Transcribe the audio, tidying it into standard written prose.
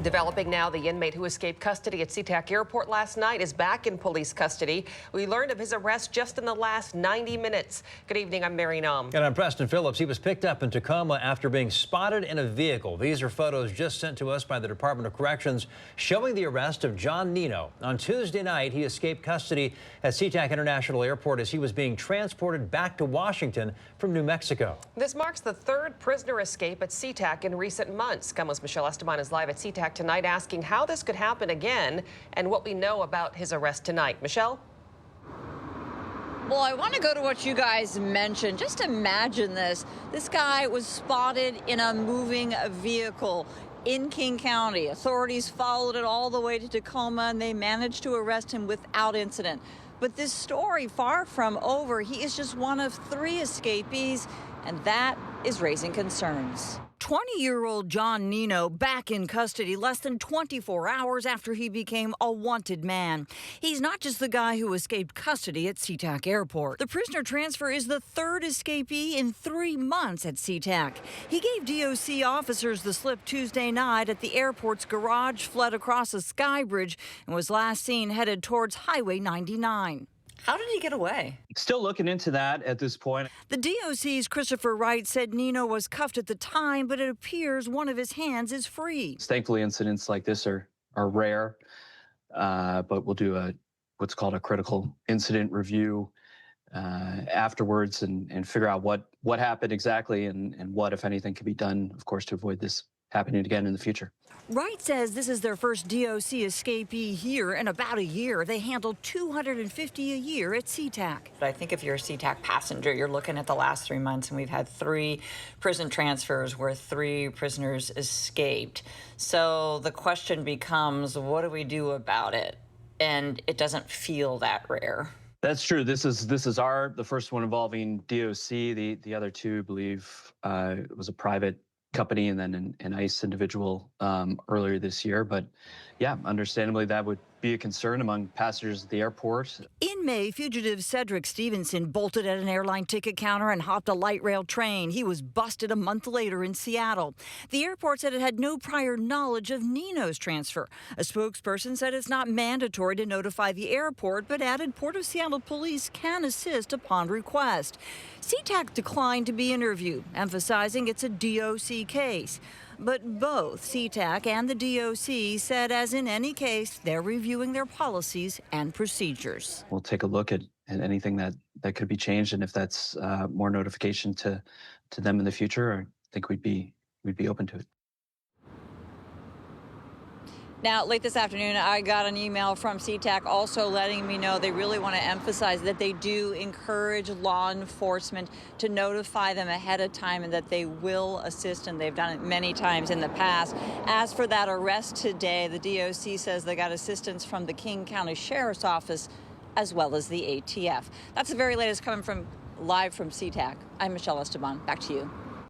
Developing now, the inmate who escaped custody at Sea-Tac Airport last night is back in police custody. We learned of his arrest just in the last 90 minutes. Good evening, I'm Mary Nom. And I'm Preston Phillips. He was picked up in Tacoma after being spotted in a vehicle. These are photos just sent to us by the Department of Corrections showing the arrest of John Nino. On Tuesday night, he escaped custody at Sea-Tac International Airport as he was being transported back to Washington from New Mexico. This marks the third prisoner escape at Sea-Tac in recent months. KOMO's Michelle Esteban is live at Sea-Tac tonight asking how this could happen again and what we know about his arrest tonight. Michelle? Well, I want to go to what you guys mentioned. Just imagine this. This guy was spotted in a moving vehicle in King County. Authorities followed it all the way to Tacoma, and they managed to arrest him without incident. But this story, far from over. He is just one of 3 escapees, and that is raising concerns. 20-year-old John Nino back in custody less than 24 hours after he became a wanted man. He's not just the guy who escaped custody at Sea-Tac Airport. The prisoner transfer is the 3rd escapee in 3 months at Sea-Tac. He gave DOC officers the slip Tuesday night at the airport's garage, fled across a sky bridge, and was last seen headed towards Highway 99. How did he get away? Still looking into that at this point. The DOC's Christopher Wright said Nino was cuffed at the time, but it appears one of his hands is free. Thankfully, incidents like this are rare, but we'll do what's called a critical incident review afterwards and figure out what happened exactly and what, if anything, can be done, of course, to avoid this happening again in the future. Wright says this is their first DOC escapee here in about a year. They handle 250 a year at Sea-Tac. I think if you're a Sea-Tac passenger, you're looking at the last 3 months, and we've had 3 prison transfers where 3 prisoners escaped. So the question becomes, what do we do about it? And it doesn't feel that rare. That's true. This is the first one involving DOC. The other 2, I believe, it was a private company and then an ICE individual earlier this year. But yeah, understandably, that would be a concern among passengers at the airport. In May, fugitive Sedrick Stevenson bolted at an airline ticket counter and hopped a light rail train. He was busted a month later in Seattle. The airport said it had no prior knowledge of Nino's transfer. A spokesperson said it's not mandatory to notify the airport, but added Port of Seattle police can assist upon request. Sea-Tac declined to be interviewed, emphasizing it's a DOC case. But both Sea-Tac and the DOC said, as in any case, they're reviewing their policies and procedures. We'll take a look at anything that could be changed, and if that's more notification to them in the future, I think we'd be open to it. Now, late this afternoon, I got an email from Sea-Tac also letting me know they really want to emphasize that they do encourage law enforcement to notify them ahead of time and that they will assist, and they've done it many times in the past. As for that arrest today, the DOC says they got assistance from the King County Sheriff's Office as well as the ATF. That's the very latest coming live from Sea-Tac. I'm Michelle Esteban. Back to you.